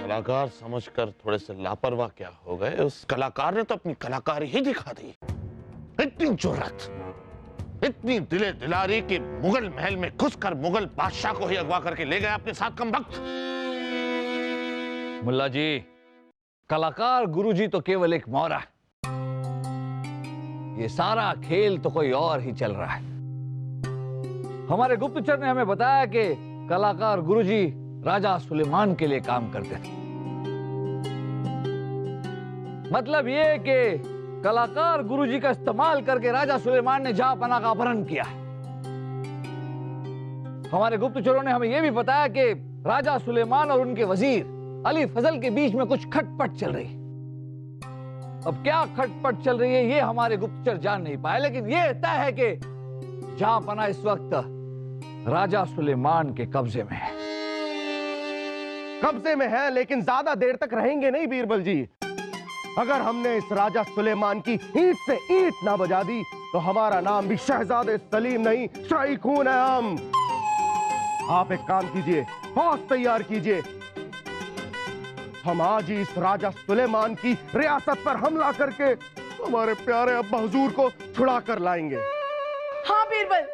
कलाकार समझकर थोड़े से लापरवाह क्या हो गए। उस कलाकार ने तो अपनी कलाकारी ही दिखा दी। इतनी जुर्रत, इतनी दिले दिलारी कि मुगल महल में घुसकर मुगल बादशाह को ही अगवा करके ले गए अपने साथ कमबख्त। मुल्ला जी, कलाकार गुरुजी तो केवल एक मौरा है। ये सारा खेल तो कोई और ही चल रहा है। हमारे गुप्तचर ने हमें बताया कि कलाकार गुरुजी राजा सुलेमान के लिए काम करते थे। मतलब ये कि कलाकार गुरुजी का इस्तेमाल करके राजा सुलेमान ने जहांपनाह का अपहरण किया। हमारे गुप्तचरों ने हमें यह भी बताया कि राजा सुलेमान और उनके वजीर अली फजल के बीच में कुछ खटपट चल रही है। अब क्या खटपट चल रही है ये हमारे गुप्तचर जान नहीं पाए, लेकिन ये तय है कि जहांपनाह इस वक्त राजा सुलेमान के कब्जे में है। कब्जे में है, लेकिन ज्यादा देर तक रहेंगे नहीं बीरबल जी। अगर हमने इस राजा सुलेमान की ईंट से ईंट ना बजा दी तो हमारा नाम भी शहजादे सलीम नहीं, शाही खून है हम। आप एक काम कीजिए, फौज तैयार कीजिए। हम आज ही इस राजा सुलेमान की रियासत पर हमला करके हमारे प्यारे अब्बा हुजूर को छुड़ा कर लाएंगे। हाँ बीरबल,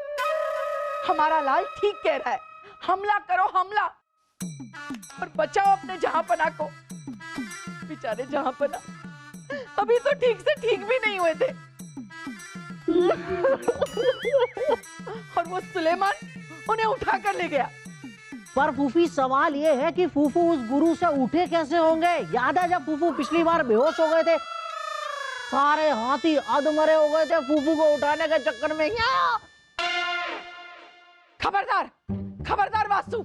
हमारा लाल ठीक कह रहा है। हमला करो, हमला, और बचाओ अपने जहांपनाह को। बेचारे जहांपनाह अभी तो ठीक से ठीक भी नहीं हुए थे। और वो सुलेमान उन्हें उठा कर ले गया। पर फूफी, सवाल ये है कि फूफू उस गुरु से उठे कैसे होंगे? याद है जब फूफू पिछली बार बेहोश हो गए थे, सारे हाथी अधमरे हो गए थे फूफू को उठाने के चक्कर में। खबरदार, खबरदार वासु,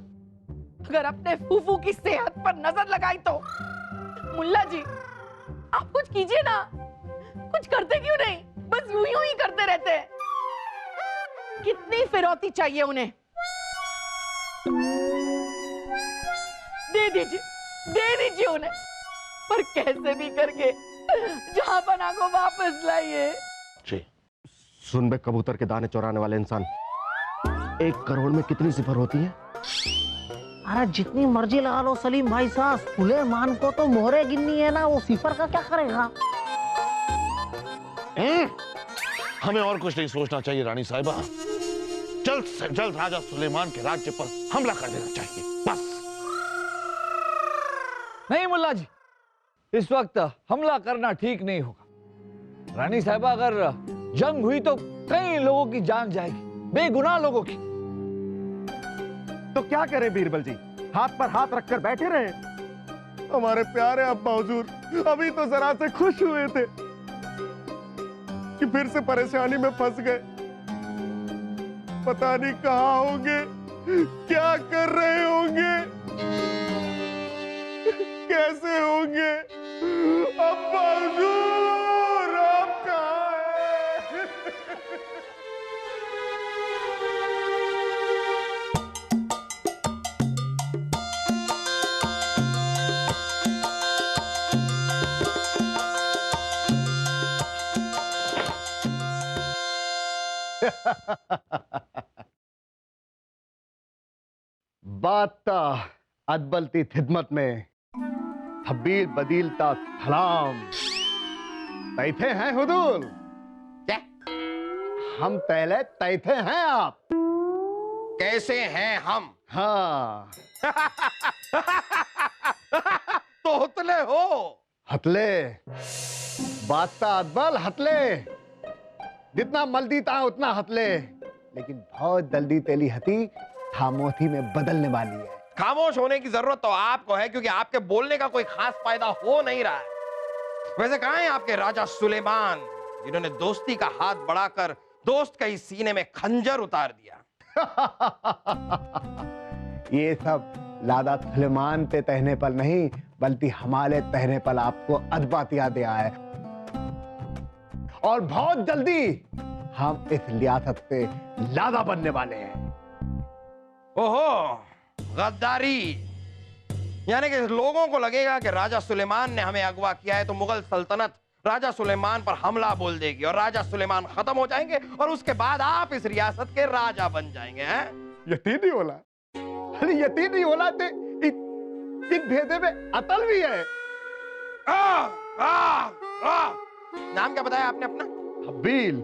अगर अपने फूफू की सेहत पर नजर लगाई तो। मुल्ला जी, आप कुछ कीजिए ना। कुछ करते क्यों नहीं? बस यूं ही करते रहते हैं। कितनी फिरौती चाहिए उन्हें? दे दीजिए उन्हें, पर कैसे भी करके जहांपनाह को वापस लाइए। जी। सुन बे कबूतर के दाने चुराने वाले इंसान, 1 करोड़ में कितनी सिफर होती है? अरे जितनी मर्जी लगा लो सलीम भाई साहब, सुलेमान को तो मोहरे गिननी है ना, वो सिफर का क्या करेगा? हमें और कुछ नहीं सोचना चाहिए रानी साहिबा। जल्द से जल्द राजा सुलेमान के राज्य पर हमला कर देना चाहिए, बस। नहीं मुल्ला जी, इस वक्त हमला करना ठीक नहीं होगा। रानी साहिबा, अगर जंग हुई तो कई लोगों की जान जाएगी, बेगुनाह लोगों की। तो क्या करें बीरबल जी, हाथ पर हाथ रखकर बैठे रहे? हमारे प्यारे अब्बा हुजूर अभी तो जरा से खुश हुए थे कि फिर से परेशानी में फंस गए। पता नहीं कहां होंगे, क्या कर रहे होंगे, कैसे होंगे। अब्बा हुजूर आप कहां हैं? बाता अदबलती खिदमत में हबील बदीलता सलाम। तैथे हैं हुजूर? क्या? हम पहले तैथे हैं आप? कैसे हैं हम? हाँ। तो हतले हो? हतले बाता अदबल हतले, जितना मल्दी था उतना हतले, लेकिन बहुत जल्दी तेली हती खामोशी में बदलने वाली है। खामोश होने की जरूरत तो आपको है, क्योंकि आपके बोलने का कोई खास फायदा हो नहीं रहा है। वैसे कहां है आपके राजा सुलेमान, जिन्होंने दोस्ती का हाथ बढ़ाकर दोस्त के ही सीने में खंजर उतार दिया? ये सब लादा सुलेमान पे तहने पर नहीं, बल्कि हमारे तहने पर आपको अदबात याद आया है। और बहुत जल्दी हम इस रियासत पे लादा बनने वाले हैं। ओहो, गद्दारी, यानी कि लोगों को लगेगा कि राजा सुलेमान ने हमें अगवा किया है, तो मुगल सल्तनत राजा सुलेमान पर हमला बोल देगी और राजा सुलेमान खत्म हो जाएंगे और उसके बाद आप इस रियासत के राजा बन जाएंगे। हैं? यतीन नहीं होला, अरे यतीन नहीं होला ते इन भेदे में अतल भी है। नाम क्या बताया आपने अपना? थब्बील।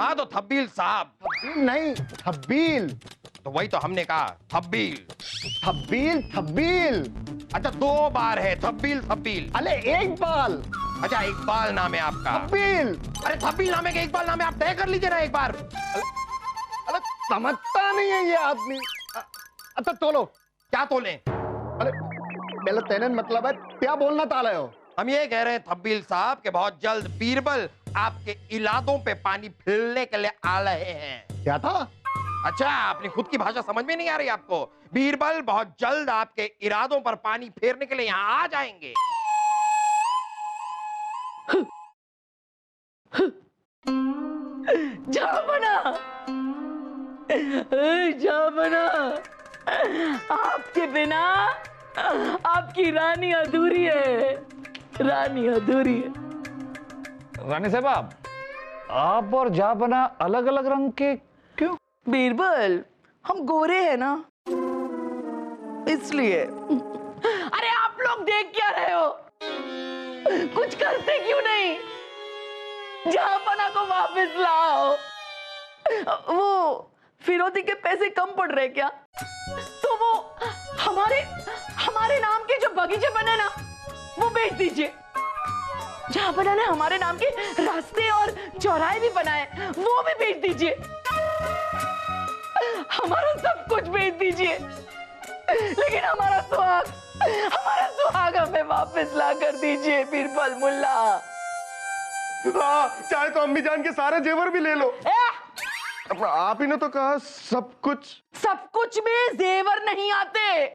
हाँ तो थब्बील साहब। थब्बील नहीं, थब्बील। तो वही तो हमने कहा, थब्बील। थब्बील थब्बील। अच्छा 2 बार है थब्बील थब्बील। अरे एक बाल। अच्छा इकबाल नाम है आपका? थब्बील। अरे थब्बील नाम है कि इकबाल नाम है, आप तय कर लीजिए ना एक बार। अरे समझता नहीं है ये आदमी। अच्छा तोलो। क्या तोले? अरे पहले तेने मतलब है क्या बोलना ताले हो? हम ये कह रहे हैं थब्बील साहब कि बहुत जल्द बीरबल आपके इलादों पे पानी फिरने के लिए आ रहे हैं। क्या था? अच्छा अपनी खुद की भाषा समझ में नहीं आ रही आपको? बीरबल बहुत जल्द आपके इरादों पर पानी फेरने के लिए यहाँ आ जाएंगे। जामना, आपके बिना आपकी रानी अधूरी है, रानी अधूरी है। रानी साहब, आप और जाबना अलग अलग रंग के क्यों? बीरबल, हम गोरे हैं ना, इसलिए। अरे आप लोग देख क्या रहे हो? कुछ करते क्यों नहीं? जहापना को वापस लाओ। वो फिरौती के पैसे कम पड़ रहे क्या? तो वो हमारे नाम के जो बगीचे बने ना, वो बेच दीजिए। जहापना ने हमारे नाम के रास्ते और चौराहे भी बनाए, वो भी बेच दीजिए। हमारा सब कुछ बेच दीजिए, लेकिन हमारा सुहाग हमें वापस ला कर दीजिए बीरबल मुल्ला। चाहे तो अम्मी जान के सारे जेवर भी ले लो। आप ही ने तो कहा सब कुछ में जेवर नहीं आते।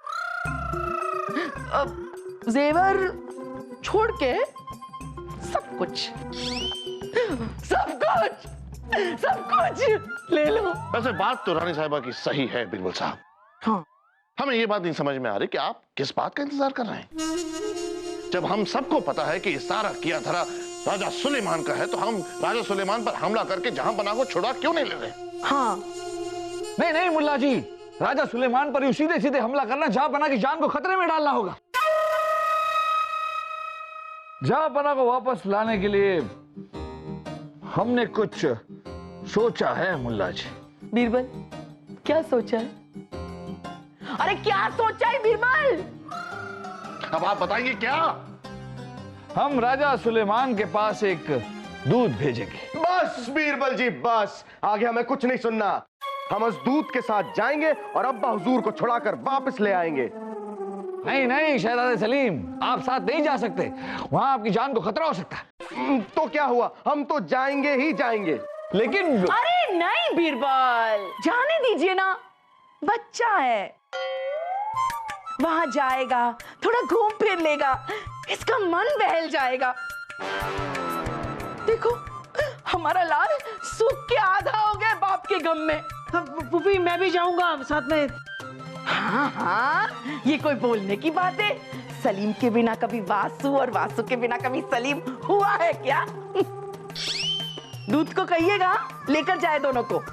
जेवर छोड़ के सब कुछ ले लो। वैसे बात तो रानी साहिबा की सही है बीरबल साहब। हाँ। हमें ये बात नहीं समझ में आ रही कि आप किस बात का इंतजार कर रहे हैं, जब हम सबको पता है कि ये सारा किया धरा राजा सुलेमान का है, तो हम राजा सुलेमान पर हमला करके जहांपनाह को छुड़ा क्यों नहीं ले रहे? हाँ। नहीं मुल्ला जी, राजा सुलेमान पर सीधे सीधे हमला करना जहांपनाह की जान को खतरे में डालना होगा। जहांपनाह को वापस लाने के लिए हमने कुछ सोचा है मुल्ला जी। बीरबल, क्या सोचा है? अरे क्या सोचा है बीरबल? अब आप बताइए क्या? हम राजा सुलेमान के पास एक दूत भेजेंगे। बस बीरबल जी बस, आगे हमें कुछ नहीं सुनना। हम उस दूत के साथ जाएंगे और अब्बा हुजूर को छुड़ाकर वापस ले आएंगे। नहीं शहजादे सलीम, आप साथ नहीं जा सकते, वहां आपकी जान को खतरा हो सकता है। तो क्या हुआ, हम तो जाएंगे ही जाएंगे। लेकिन अरे नहीं बीरबल, जाने दीजिए ना, बच्चा है, वहां जाएगा, थोड़ा घूम फिर लेगा, इसका मन बहल जाएगा। देखो हमारा लाल सूख के आधा हो गया बाप के गम में। फूफी मैं भी जाऊंगा साथ में। हाँ, ये कोई बोलने की बात है? सलीम के बिना कभी वासु और वासु के बिना कभी सलीम हुआ है क्या? दूध को कहिएगा लेकर जाए दोनों को।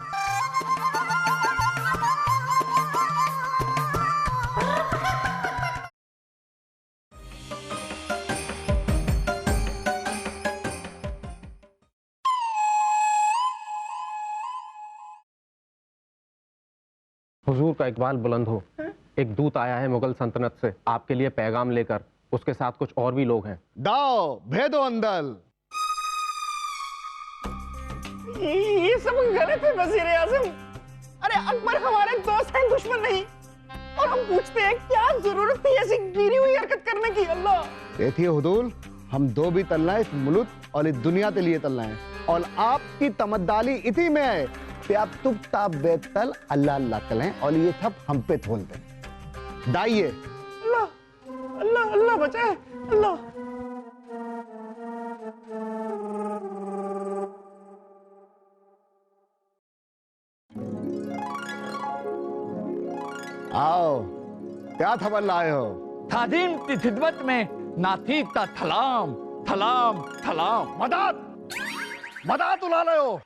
हुजूर का इकबाल बुलंद हो। एक दूत आया है मुगल सल्तनत से आपके लिए पैगाम लेकर, उसके साथ कुछ और भी लोग हैं। दाओ भेदो अंदर। ये सब गलत है वजीर आजम। अरे अकबर हमारे दोस्त हैं, दुश्मन नहीं। और हम पूछते हैं क्या जरूरत थी ऐसी गिरी हुई हरकत करने की? अल्लाह देखिए हुदूल, हम दो भी तलना है इस मुल्क और इस दुनिया के लिए तलना है, और आपकी तमद्दाली इसी में है कि आप तुब ताब बेतल अल्लाह अल्लाह करें और ये सब हम पे थोलते हैं। दाइए अल्लाह अल्लाह अल्लाह बचाए अल्लाह। आओ, क्या खबर लाए हो? थादीम की खिदमत में नाथी ता थलाम थलाम थलाम। मदात उला रहे हो,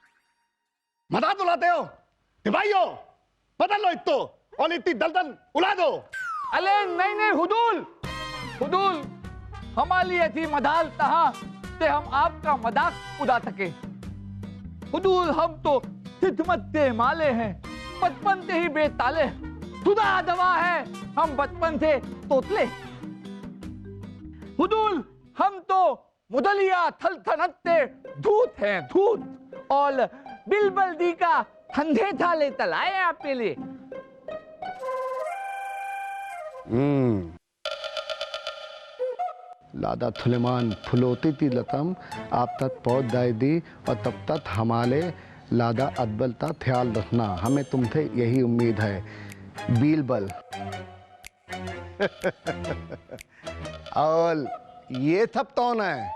मदात उलाते हो, भाइयों बदल लो इतो और इतनी दलदल उला दो। अले नहीं नहीं हुदूल हुदूल, हमारी थी मदाल तहा ते हम आपका मजाक उड़ा सके। हुदूल हम तो खिदमत के माले हैं, बचपन से ही बेताले, खुदा दवा है हम बचपन से तोतले। हुदूल हम तो मुदलिया थलथनते धूत हैं धूत, और बिलबल्दी का ठंडे थाले तलाए आपके लिए। लादा थुलेमान फुलोती थी लतम आप तक पहुंच जाए दी, और तब तक हमारे लादा अदबलता ख्याल रखना, हमें तुमसे यही उम्मीद है बीलबल। और ये सब कौन है?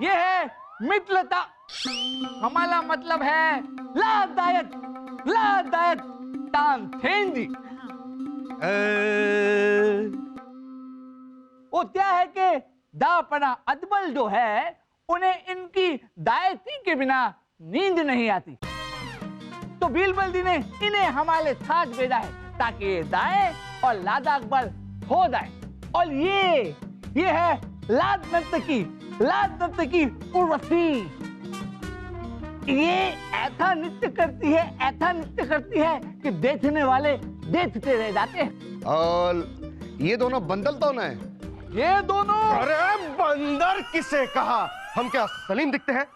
ये है मित्रता, हमारा मतलब है लादायत तान थेंदी। वो क्या है कि दापना अदबल जो है उन्हें इनकी दायती के बिना नींद नहीं आती, तो बीलबल्दी ने इन्हें हमारे साथ भेजा है ताकि ये दाए और लादा अकबर हो जाए। और ये है लाद नर्तकी उर्वशी। ये ऐसा नृत्य करती है कि देखने वाले देखते रह जाते हैं। और ये दोनों बंदल कौन है? ये दोनों, अरे बंदर किसे कहा? हम क्या सलीम दिखते हैं?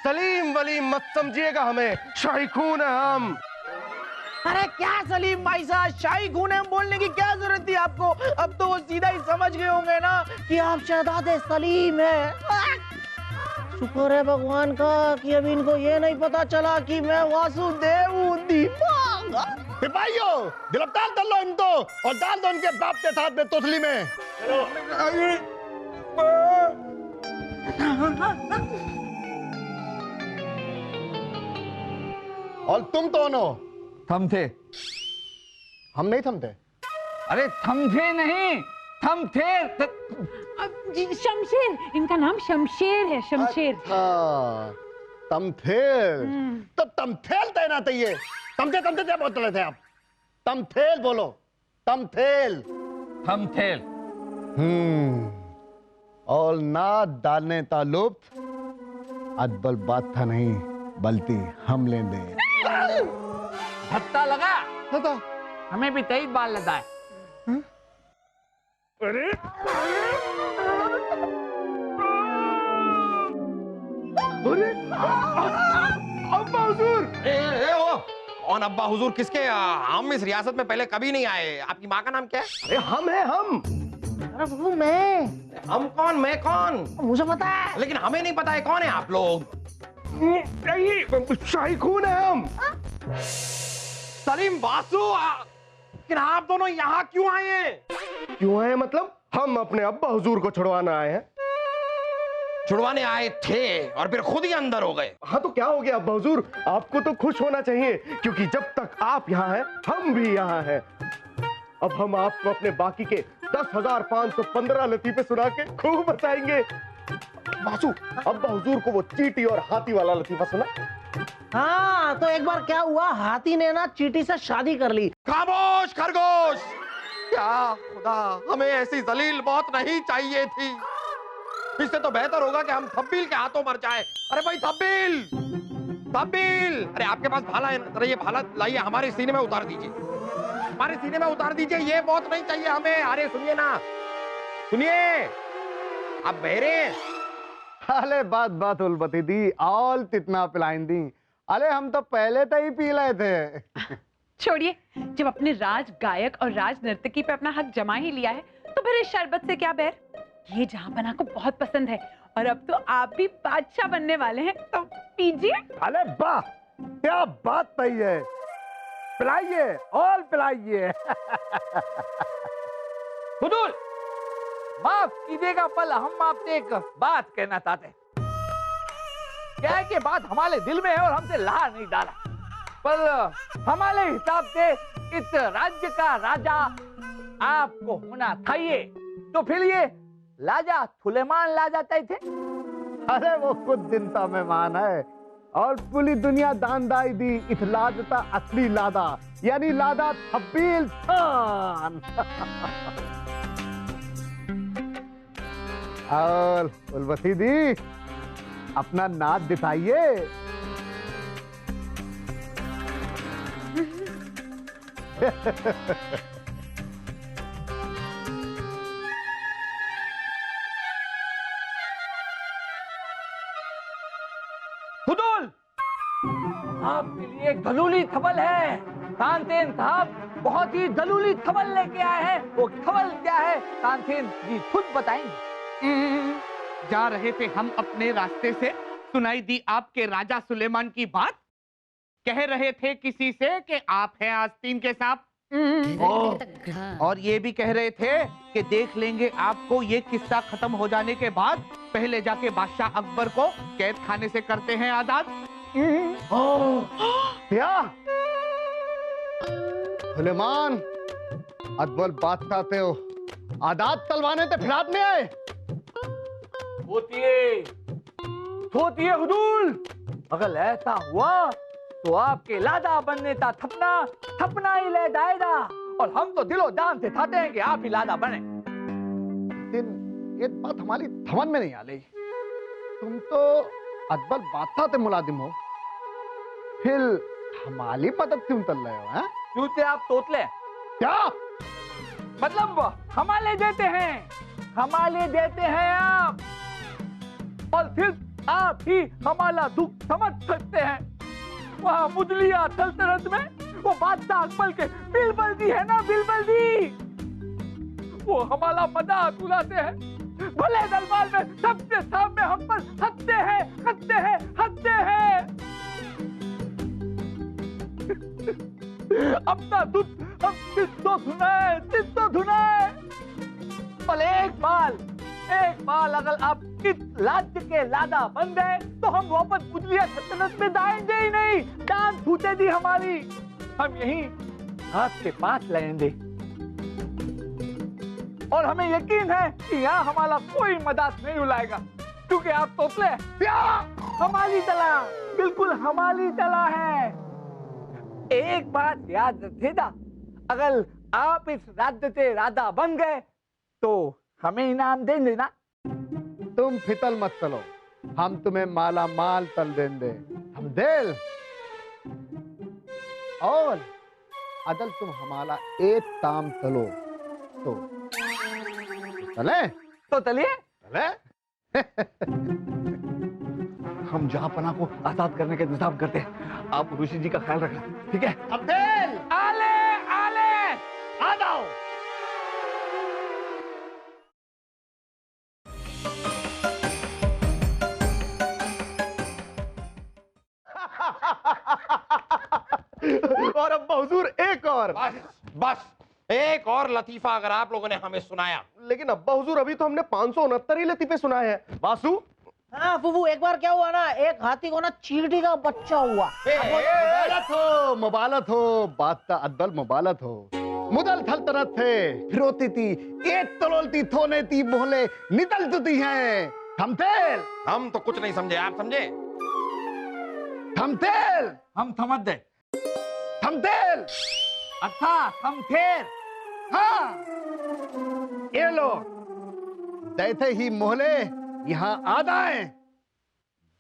सलीम वलीम मत समझिएगा हमें, शाही खून है हम। अरे क्या सलीम भाई साहब, शाही खून है बोलने की क्या जरूरत थी आपको? अब तो वो सीधा ही समझ गए होंगे ना कि आप शहजादे सलीम है। शुक्र है भगवान का कि अभी इनको ये नहीं पता चला कि मैं वासुदेव हूँ। सिपाहियों गिरफ्तार कर लो इनको और डाल दो उनके बाप के साथ में तोतली में। और तुम कौन हो? थमथे। हम नहीं थमते। अरे थमथे नहीं, थमथे। शमशेर, इनका नाम शमशेर है, शमशेर। तमथेल, तो तमथेल तैना चाहिए। तमथे क्या बोल रहे थे आप? तमथेल बोलो, तमथेल। थमथेल। और ना डालने तालुब अदबल बात था नहीं, बल्कि हम ले दे। धत्ता लगा, हमें भी 23 बार लगा है। अरे अब्बा हुजूर। कौन अब्बा हुजूर किसके? हम इस रियासत में पहले कभी नहीं आए। आपकी माँ का नाम क्या है? अरे हम हैं हम। अरे बाबू मैं कौन? मैं कौन? मुझे पता है, लेकिन हमें नहीं पता है कौन है आप लोग। शाही खून है हम। सलीम वासु, लेकिन आप दोनों यहाँ क्यों आए हैं? क्यों आए मतलब? हम अपने अब्बा हुजूर को छुड़वाना आए हैं। छुड़वाने आए थे और फिर खुद ही अंदर हो गए। हाँ तो क्या हो गया अब्बा हुजूर? आपको तो खुश होना चाहिए क्योंकि जब तक आप यहाँ हैं हम भी यहाँ हैं। अब हम आपको अपने बाकी के 10,515 लतीफे सुना के खूब बचाएंगे। वासु, अब्बा हुजूर को वो चींटी और हाथी वाला लतीफा सुना? हाँ तो एक बार क्या हुआ, हाथी ने ना चींटी से शादी कर ली। खामोश खरगोश! क्या खुदा, हमें ऐसी जलील मौत नहीं चाहिए थी। इससे तो बेहतर होगा कि हम थब्बील के हाथों मर जाए। अरे भाई थब्बील, थब्बील! अरे आपके पास भाला है ना? जरा ये भाला लाइए, हमारे सीने में उतार दीजिए, हमारे सीने में उतार दीजिए। ये मौत नहीं चाहिए हमें। अरे सुनिए ना, सुनिए, आप बहरे हैं? अरे बात उलबती दी, और कितना पिलाइन दी। अरे हम तो पहले तो ही पी रहे थे। छोड़िए, जब अपने राज गायक और राज नर्तकी पे अपना हक जमा ही लिया है तो फिर इस शरबत से क्या बैर। ये जहांपना को बहुत पसंद है और अब तो आप भी बादशाह बनने वाले हैं, तो पीजिए। अरे वाह, क्या बात सही है। पिलाइए और पिलाइए। हुजूर माफ कीजिएगा, पल हम आपसे एक बात कहना चाहते हैं। क्या है कि बात हमारे दिल में है और हमसे ला नहीं डाला, पर हमारे हिसाब से इस राज्य का राजा आपको होना था ये, तो फिर ये लाजा सुलेमान ला जाते थे। अरे वो खुद दिन का मेहमान है और पूरी दुनिया दानदाई दी इस लादता असली लादा यानी लादा थब्बील खान। और उर्वशी दी अपना नाच दिखाइए। हुदूल, आपके लिए एक दलूली थवल है। तानसेन साहब बहुत ही दलूली थवल लेके आए हैं। वो थवल क्या है तानसेन जी खुद बताएंगे। जा रहे थे हम अपने रास्ते से, सुनाई दी आपके राजा सुलेमान की बात। कह रहे थे किसी से कि आप हैं आस्तीन के सांप। और ये भी कह रहे थे कि देख लेंगे आपको ये किस्सा खत्म हो जाने के बाद। पहले जाके बादशाह अकबर को कैद खाने से करते हैं आजाद। क्या सुलेमान अकबर बादशाह थे हो आजाद तलवाने थे फिरात में आए। सोचिए हुदूल, अगर ऐसा हुआ तो आपके लादा बनने का थपना थपना ही ले जाएगा। और हम तो दिलो जान से चाहते हैं कि आप ही लादा बने। लेकिन एक बात हमारी समझ में नहीं आ रही, तुम तो अकबर बादशाह से मुलाजिम हो, फिर हमारी मदद क्यों कर रहे हो? हैं? क्यों थे आप तोतले? क्या मतलब हमारे देते हैं, हमारे देते हैं आप, और फिर आप ही हमारा दुख समझ सकते हैं। वहाँ मुजलिया सल्तनत में वो बादशाह अकबर के बिलबल्दी है ना, बिलबल्दी, वो हमारा मजाक उड़ाते हैं। भले दरबार में सबके सामने हम पर हंसते हैं, हंसते हैं, हंसते हैं। अपना दुख हम किसको सुनाए, किसको सुनाए। और एक बार अगर आप इस राज्य के लादा बन गए तो हम वापस मुजलिया सल्तनत में जाएंगे ही नहीं। जान छूटे दी हमारी, हम यहीं आपके पास रहेंगे। और हमें यकीन है कि यहाँ हमारा कोई मदद नहीं उलाएगा, क्योंकि आप तोतले हमारी तरह, बिल्कुल हमारी तरह है। एक बात याद रखिएगा, अगर आप इस राज्य से राजा बन गए तो हमें इनाम देंगे ना। तुम फितल मत चलो, हम तुम्हें माला माल तल देंगे, हम दिल। और अदल तुम हमारा एक काम चलो तो चले, तो चलिए, चले। हम जहां पना को आजाद करने का इंतजाम करते हैं। आप ऋषि जी का ख्याल रखना, ठीक है? अब्देल आले आले आ जाओ। और अब हुजूर एक और। बस एक और लतीफा अगर आप लोगों ने हमें सुनाया। लेकिन अब्बा हुजूर अभी तो हमने 569 ही लतीफे सुनाए हैं। बासु हाँ फूफू, एक बार क्या हुआ ना, एक हाथी को ना चींटी का बच्चा हुआ। मुबालत हो बादशाह अकबर, मुबालत हो। मुदल सल्तनत थे फिरोती थी, एक तलोलती थोने थी मोहले निकल चुकी हैं। थमतेल हम तो कुछ नहीं समझे, आप समझे? थमतेल हम समझ गए। थमतेल अच्छा हम फिर हाँ, ये लो जैसे ही मोहले यहाँ आ जाए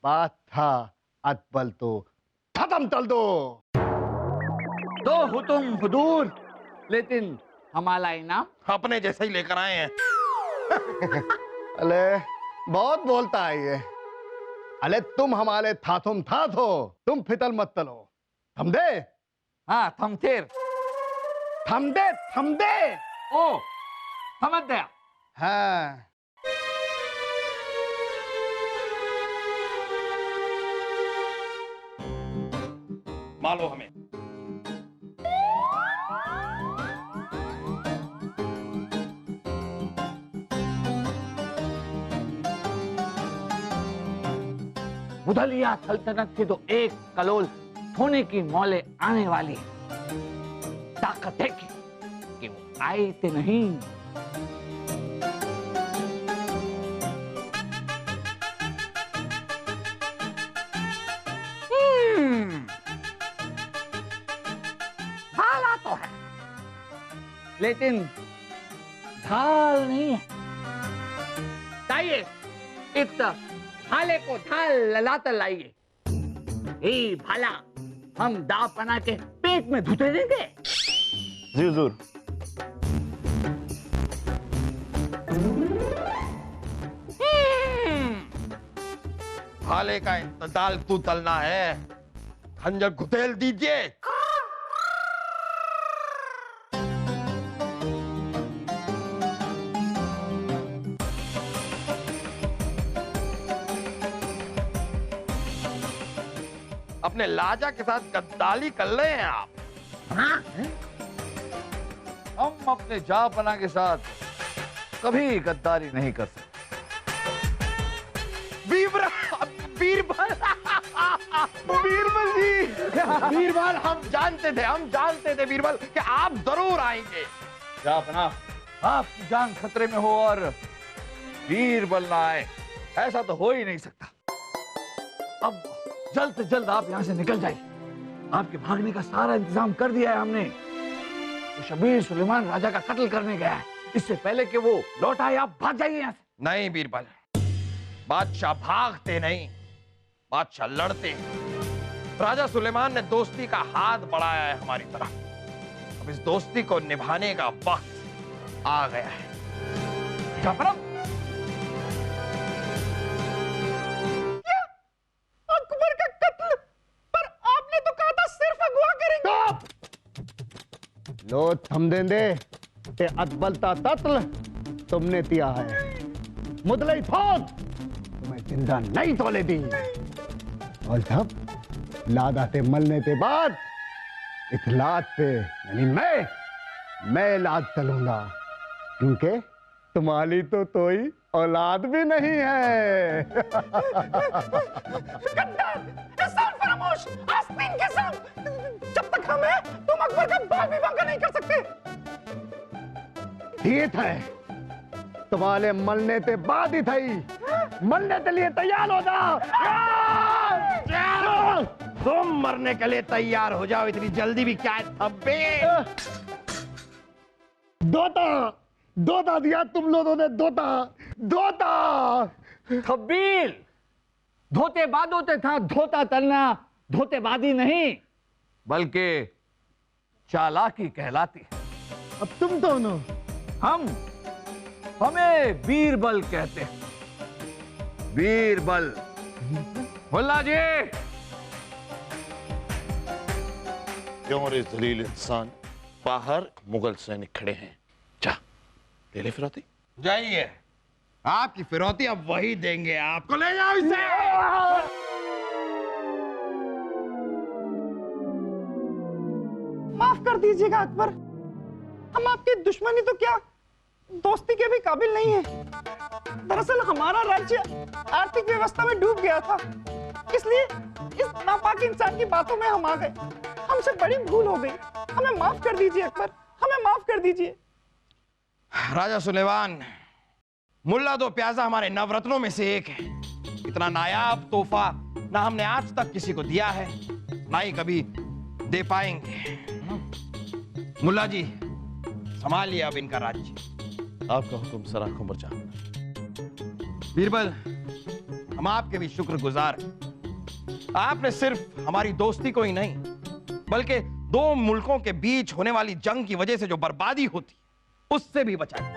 बात था अकबर तो खत्म कर दो। तो हो तुम हुजूर, लेकिन हमारा इनाम अपने जैसे ही लेकर आए हैं। अले बहुत बोलता है ये। अले तुम हमारे थाथुम थाथ हो, तुम फितल मत तलो। थमदे हाँ थमथेर, थमदे थमदे। ओ समझ गया। हाँ मालो हमें। मुदलिया सल्तनत से तो 1 करोड़ सोने की मौले आने वाली है। ताकत है कि कि वो आए थे नहीं। भाला तो है, लेकिन ढाल नहीं है। लाइए इस भाले को ढाल लाता लाइए। ए भाला हम दाव बना के पेट में धुते देंगे। जी हुजूर। भाले का इंतजाल तू तलना है, खंजर घुसेल दीजिए। अपने लाजा के साथ गद्दारी कर रहे हैं आप। हम अपने जापना के साथ कभी गद्दारी नहीं कर सकते। बीरबल जी, बीरबल हम जानते थे बीरबल कि आप जरूर आएंगे। जापना, आपकी जान खतरे में हो और बीरबल ना आए, ऐसा तो हो ही नहीं सकता। अब जल्द से जल्द आप यहाँ से निकल जाइए। आपके भागने का सारा इंतजाम कर दिया है हमने। तो शबीर सुलेमान राजा का कत्ल करने गया है, इससे पहले कि वो लौट आए आप भाग जाइए यहाँ से। नहीं बीरबल, बादशाह भागते नहीं, बादशाह लड़ते हैं। राजा सुलेमान ने दोस्ती का हाथ बढ़ाया है हमारी तरफ। अब इस दोस्ती को निभाने का वक्त आ गया है। जाफर, अकबर का कत्ल, पर आपने तो कहा था सिर्फ अगवा करेंगे। लो थम देंदे ते अदबलता तत्ल तुमने दिया है, मुदलई फौज तुम्हें जिंदा नहीं तोले दी। और जब लादा ते मलने के बाद इतलात पे यानी मैं लाद तलूंगा, क्योंकि तुम्हारी तो कोई औलाद भी नहीं है। गद्दार, इंसान फरामोश, आस्तीन के साथ, जब तक हम हैं, तुम अकबर का बाल भी बांका नहीं कर सकते। ठीक है, तुम्हारे मलने के बाद ही थई, मलने के लिए तैयार हो जाओ। तुम मरने के लिए तैयार हो जाओ, इतनी जल्दी भी क्या है थब्बे? दोता दिया तुम लोगों ने, दोता। खब्बील, धोते बादोते था, धोता तलना धोतेबादी नहीं बल्कि चालाकी कहलाती है। अब तुम दोनों, हमें बीरबल कहते हैं। बीरबल। मुल्ला जी, क्यों रे जलील इंसान, बाहर मुगल सैनिक खड़े हैं, जा ले ले फिरौती। जाइए, आपकी फिरौती अब वही देंगे आपको। ले जाओ इसे। माफ कर दीजिएगा अकबर, हम आपकी दुश्मनी तो क्या दोस्ती के भी काबिल नहीं है। दरअसल हमारा राज्य आर्थिक व्यवस्था में डूब गया था, इसलिए इस नापाक इंसान की बातों में हम आ गए। हमसे बड़ी भूल हो गई, हमें माफ कर दीजिए अकबर, हमें माफ कर दीजिए। राजा सुलेमान, मुल्ला दो प्याजा हमारे नवरत्नों में से एक है। इतना नायाब तोहफा ना हमने आज तक किसी को दिया है, ना ही कभी दे पाएंगे। मुल्ला जी, संभालिए अब इनका राज्य। आपका हुक्म सर, आंखों पर जान। बीरबल, हम आपके भी शुक्रगुजार हैं। आपने सिर्फ हमारी दोस्ती को ही नहीं, बल्कि दो मुल्कों के बीच होने वाली जंग की वजह से जो बर्बादी होती उससे भी बचाया।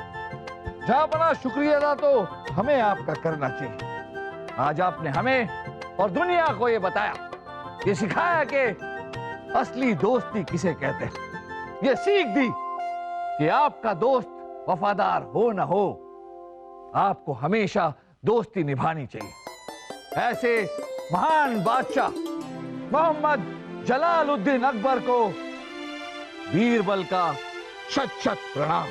जहां बना शुक्रिया अदा तो हमें आपका करना चाहिए। आज आपने हमें और दुनिया को ये बताया, ये सिखाया कि असली दोस्ती किसे कहते हैं। ये सीख दी कि आपका दोस्त वफादार हो ना हो, आपको हमेशा दोस्ती निभानी चाहिए। ऐसे महान बादशाह मोहम्मद जलालुद्दीन अकबर को बीरबल का शत शत प्रणाम।